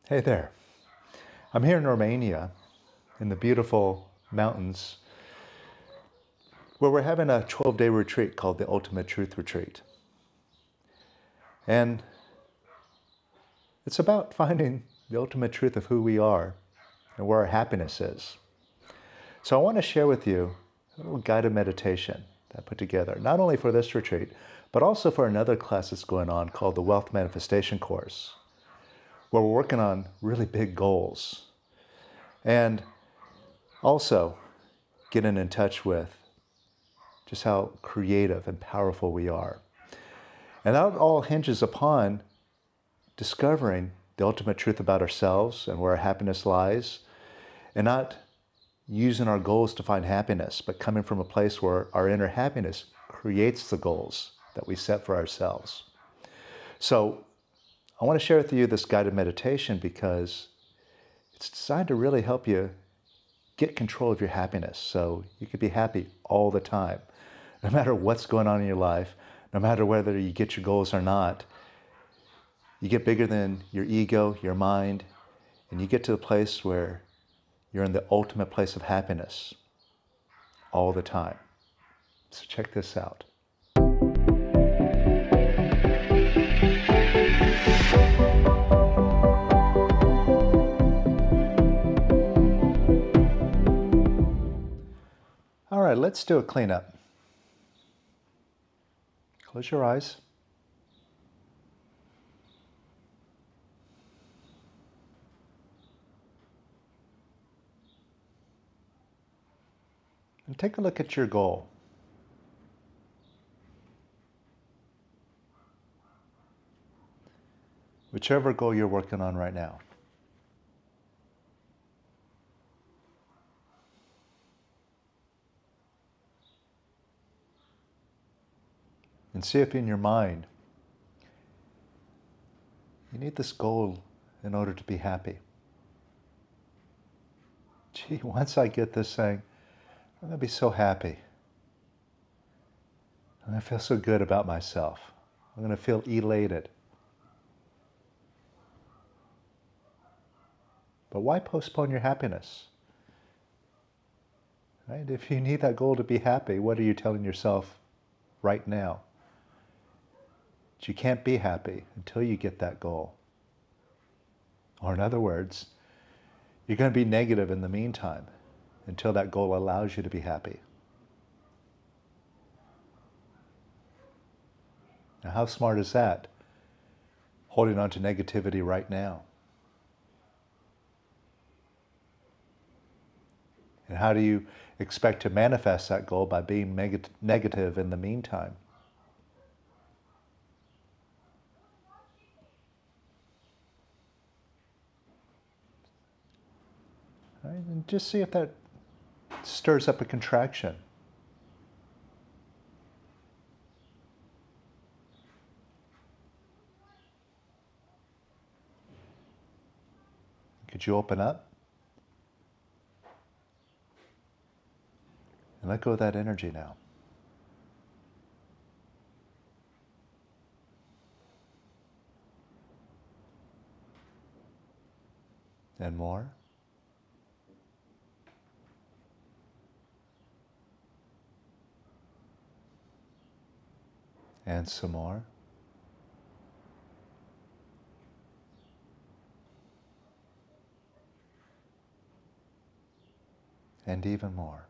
Hey there. I'm here in Romania, in the beautiful mountains, where we're having a 12-day retreat called the Ultimate Truth Retreat. And it's about finding the ultimate truth of who we are and where our happiness is. So I want to share with you a little guided meditation that I put together, not only for this retreat, but also for another class that's going on called the Wealth Manifestation Course, where we're working on really big goals. And also getting in touch with just how creative and powerful we are. And that all hinges upon discovering the ultimate truth about ourselves and where our happiness lies, and not using our goals to find happiness, but coming from a place where our inner happiness creates the goals that we set for ourselves. So I want to share with you this guided meditation because it's designed to really help you get control of your happiness so you can be happy all the time. No matter what's going on in your life, no matter whether you get your goals or not, you get bigger than your ego, your mind, and you get to a place where you're in the ultimate place of happiness all the time. So check this out. All right, let's do a cleanup. Close your eyes. And take a look at your goal. Whichever goal you're working on right now. And see if in your mind you need this goal in order to be happy. Gee, once I get this thing, I'm going to be so happy. I'm going to feel so good about myself. I'm going to feel elated. But why postpone your happiness? Right? If you need that goal to be happy, what are you telling yourself right now? That you can't be happy until you get that goal. Or in other words, you're going to be negative in the meantime until that goal allows you to be happy. Now, how smart is that? Holding on to negativity right now. And how do you expect to manifest that goal? By being negative in the meantime. Right? And just see if that stirs up a contraction. Could you open up? And let go of that energy now. And more. And some more. And even more.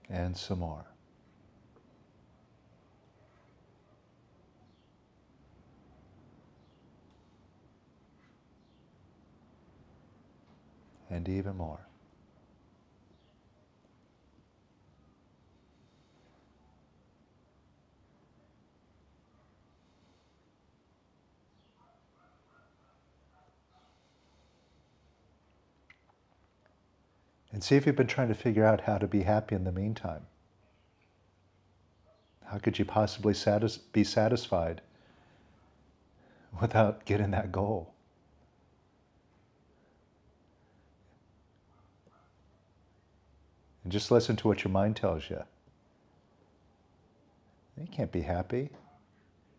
And some more. And even more. And see if you've been trying to figure out how to be happy in the meantime. How could you possibly be satisfied without getting that goal? And just listen to what your mind tells you. You can't be happy.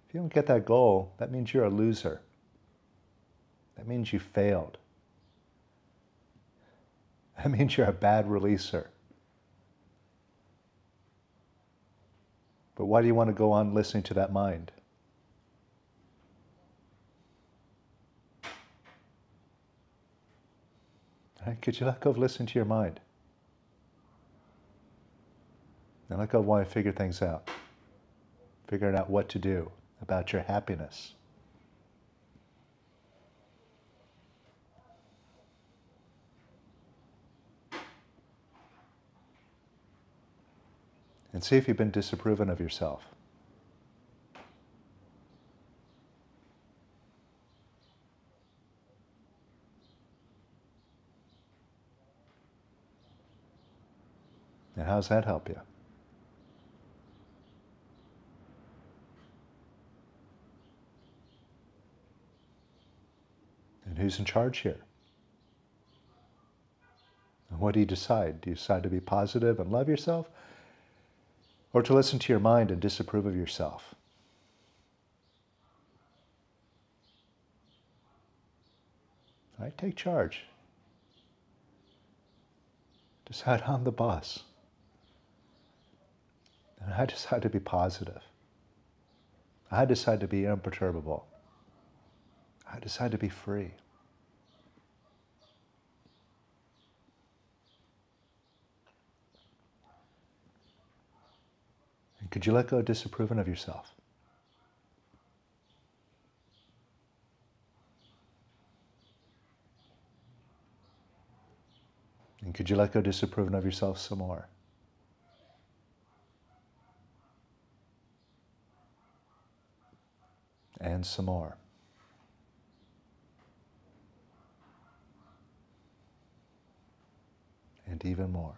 If you don't get that goal, that means you're a loser. That means you failed. That means you're a bad releaser. But why do you want to go on listening to that mind? Right? Could you let go of listening to your mind? And let go of wanting to figure things out. Figuring out what to do about your happiness. And see if you've been disapproving of yourself. And how does that help you? And who's in charge here? And what do you decide? Do you decide to be positive and love yourself? Or to listen to your mind and disapprove of yourself? All right, take charge. Decide I'm the boss. And I decide to be positive. I decide to be imperturbable. I decide to be free. And could you let go of disapproving of yourself? And could you let go of disapproving of yourself some more? And some more. And even more.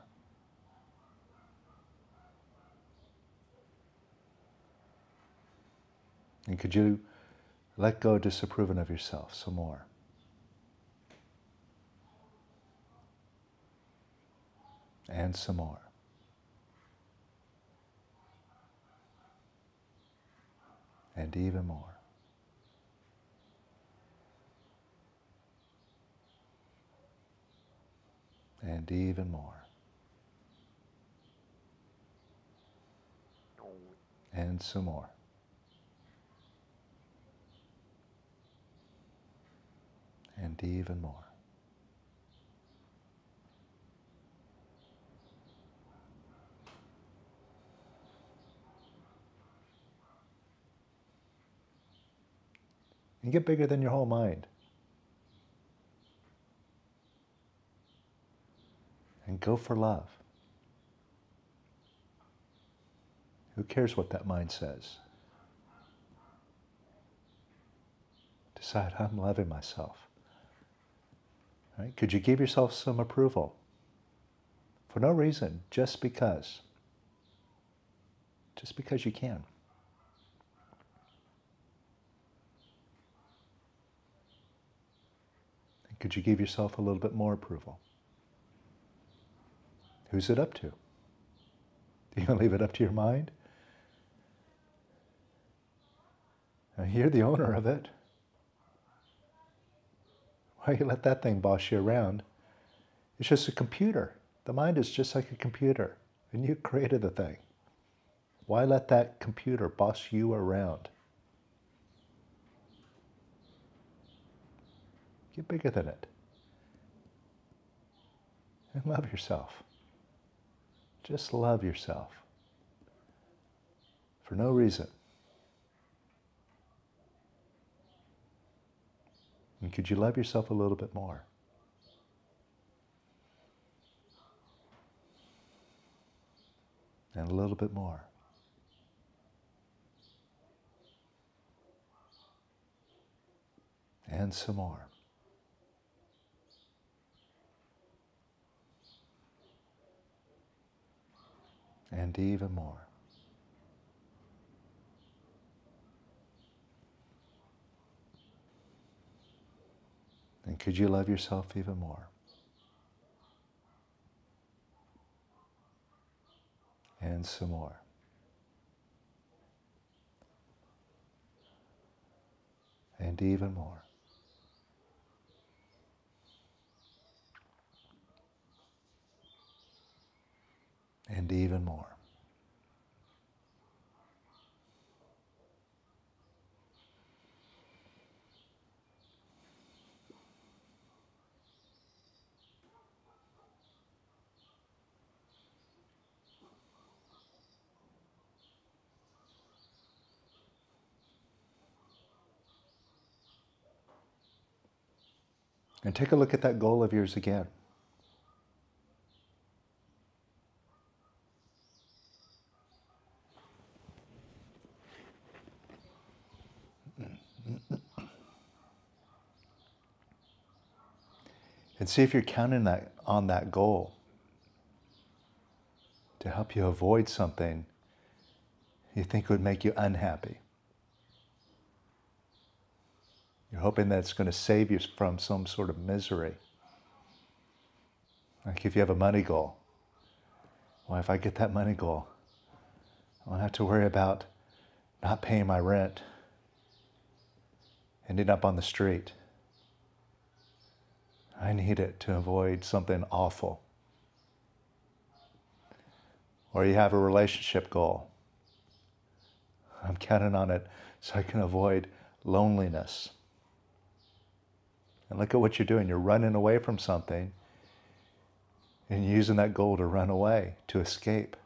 And could you let go of disapproving of yourself some more? And some more. And even more. And even more. And some more. And even more. And get bigger than your whole mind. And go for love. Who cares what that mind says? Decide, I'm loving myself. Right? Could you give yourself some approval? For no reason, just because. Just because you can. And could you give yourself a little bit more approval? Who's it up to? Do you leave it up to your mind? Now, you're the owner of it. Why you let that thing boss you around? It's just a computer. The mind is just like a computer, and you created the thing. Why let that computer boss you around? Get bigger than it. And love yourself. Just love yourself. For no reason. And could you love yourself a little bit more? And a little bit more. And some more. And even more. And could you love yourself even more? And some more. and even more. And even more. And take a look at that goal of yours again. And see if you're counting on that goal to help you avoid something you think would make you unhappy. You're hoping that it's going to save you from some sort of misery. Like if you have a money goal. Well, if I get that money goal, I don't have to worry about not paying my rent, ending up on the street. I need it to avoid something awful. Or you have a relationship goal. I'm counting on it so I can avoid loneliness. And look at what you're doing. You're running away from something and using that goal to run away, to escape.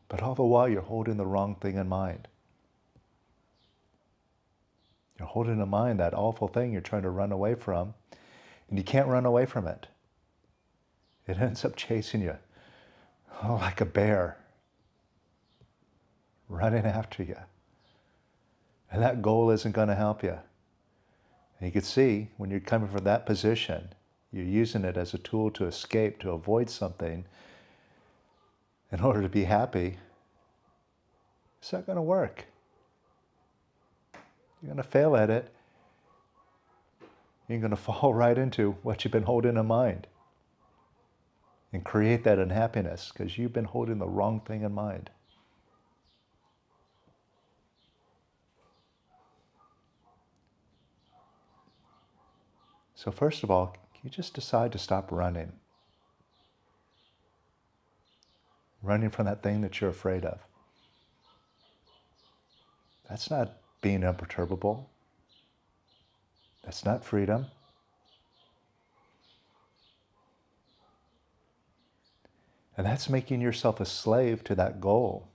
But all the while, you're holding the wrong thing in mind. You're holding in mind that awful thing you're trying to run away from, and you can't run away from it. It ends up chasing you like a bear, running after you. And that goal isn't going to help you. And you can see, when you're coming from that position, you're using it as a tool to escape, to avoid something in order to be happy. It's not going to work. You're going to fail at it. You're going to fall right into what you've been holding in mind and create that unhappiness because you've been holding the wrong thing in mind. So first of all, can you just decide to stop running? Running from that thing that you're afraid of. That's not being imperturbable. That's not freedom. And that's making yourself a slave to that goal.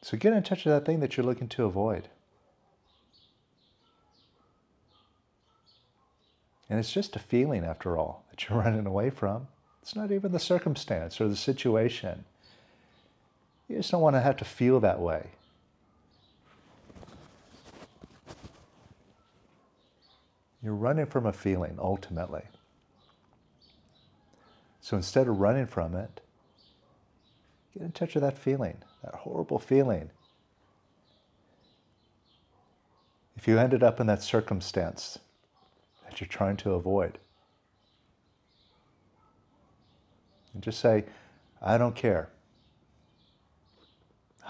So get in touch with that thing that you're looking to avoid. And it's just a feeling, after all, that you're running away from. It's not even the circumstance or the situation. You just don't want to have to feel that way. You're running from a feeling, ultimately. So instead of running from it, get in touch with that feeling, that horrible feeling. If you ended up in that circumstance that you're trying to avoid, and just say, I don't care.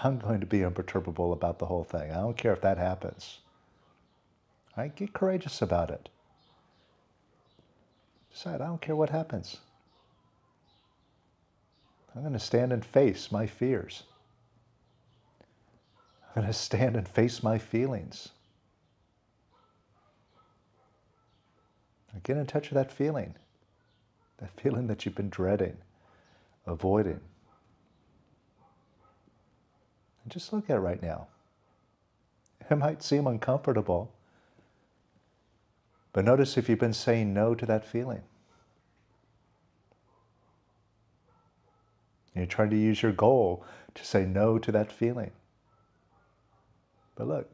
I'm going to be imperturbable about the whole thing. I don't care if that happens. All right? Get courageous about it. Decide, I don't care what happens. I'm going to stand and face my fears. I'm going to stand and face my feelings. Now get in touch with that feeling that you've been dreading, avoiding. And just look at it right now. It might seem uncomfortable, but notice if you've been saying no to that feeling. And you're trying to use your goal to say no to that feeling. But look,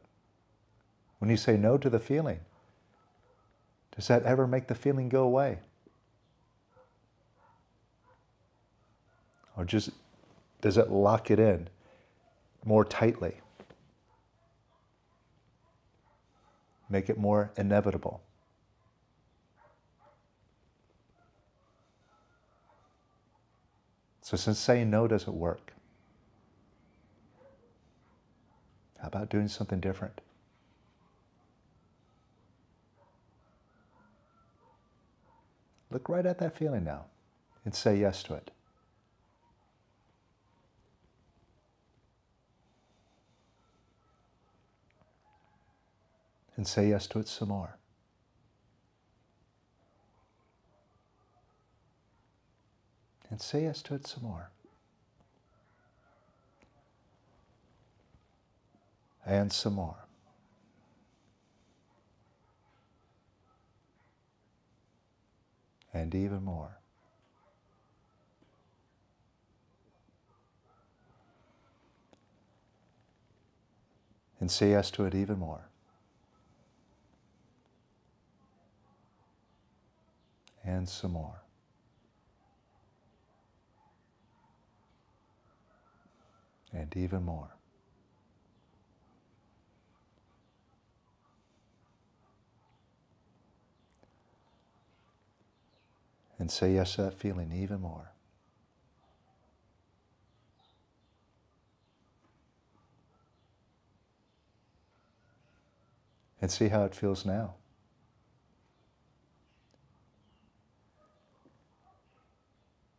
when you say no to the feeling, does that ever make the feeling go away? Or just does it lock it in more tightly? Make it more inevitable? So since saying no doesn't work, how about doing something different? Look right at that feeling now and say yes to it. And say yes to it some more. And say yes to it some more. And some more. And even more. And say yes to it even more. And some more. And even more. And say yes to that feeling even more. And see how it feels now.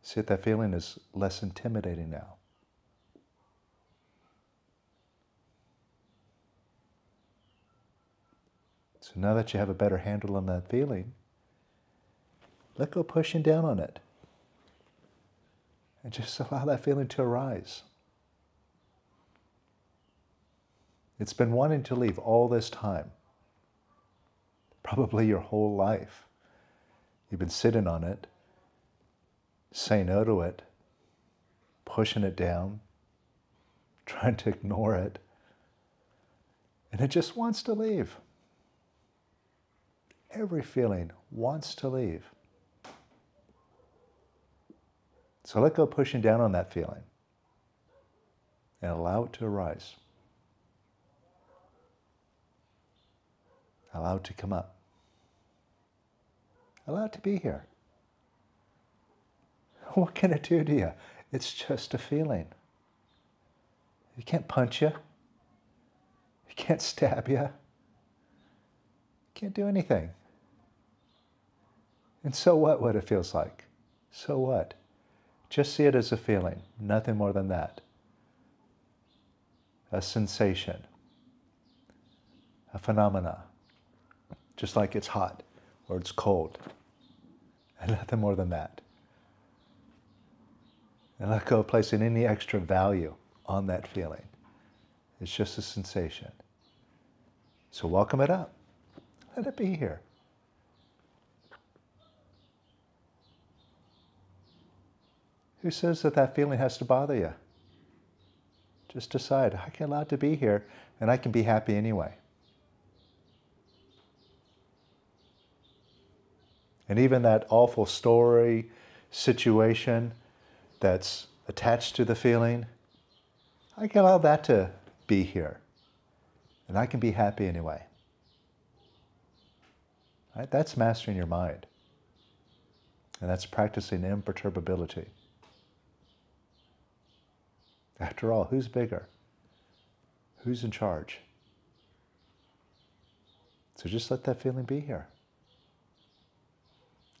See if that feeling is less intimidating now. So now that you have a better handle on that feeling, let go pushing down on it. And just allow that feeling to arise. It's been wanting to leave all this time. Probably your whole life. You've been sitting on it, saying no to it, pushing it down, trying to ignore it. And it just wants to leave. Every feeling wants to leave. So let go pushing down on that feeling and allow it to arise. Allow it to come up. Allow it to be here. What can it do to you? It's just a feeling. It can't punch you. It can't stab you. It can't do anything. And so what it feels like? So what? Just see it as a feeling, nothing more than that. A sensation, a phenomena, just like it's hot or it's cold, and nothing more than that. And let go of placing any extra value on that feeling. It's just a sensation. So welcome it up. Let it be here. Who says that that feeling has to bother you? Just decide, I can allow it to be here, and I can be happy anyway. And even that awful story, situation that's attached to the feeling, I can allow that to be here, and I can be happy anyway. Right? That's mastering your mind, and that's practicing imperturbability. After all, who's bigger? Who's in charge? So just let that feeling be here.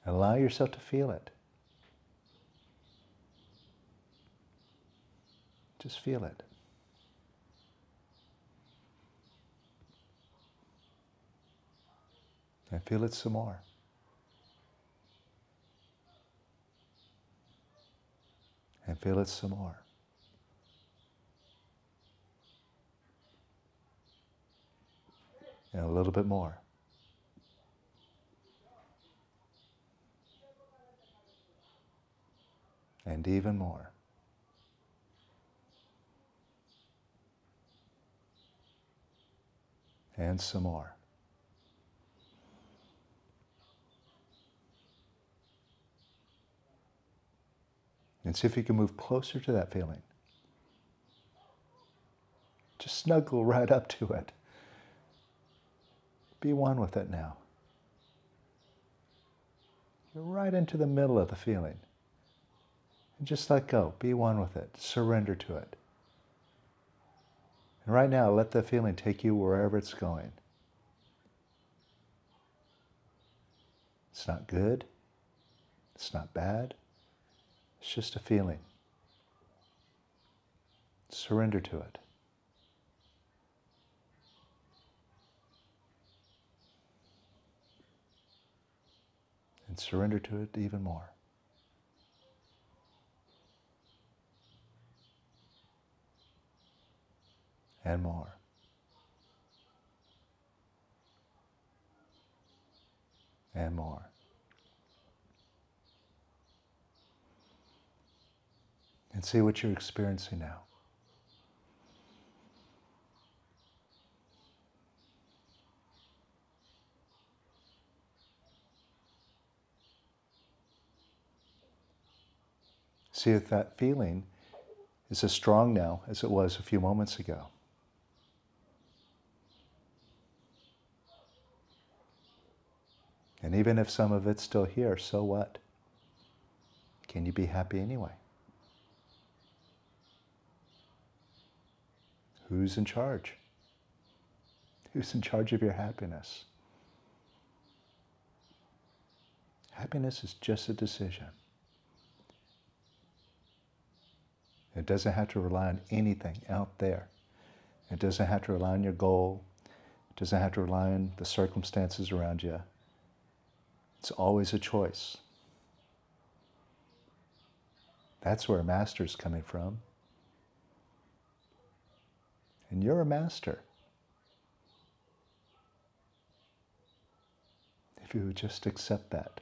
And allow yourself to feel it. Just feel it. And feel it some more. And feel it some more. And a little bit more. And even more. And some more. And see if you can move closer to that feeling. Just snuggle right up to it. Be one with it now. You're right into the middle of the feeling. And just let go. Be one with it. Surrender to it. And right now, let the feeling take you wherever it's going. It's not good. It's not bad. It's just a feeling. Surrender to it. And surrender to it even more. And more. And more. And see what you're experiencing now. See if that feeling is as strong now as it was a few moments ago. And even if some of it's still here, so what? Can you be happy anyway? Who's in charge? Who's in charge of your happiness? Happiness is just a decision. It doesn't have to rely on anything out there. It doesn't have to rely on your goal. It doesn't have to rely on the circumstances around you. It's always a choice. That's where a master's coming from. And you're a master. If you would just accept that.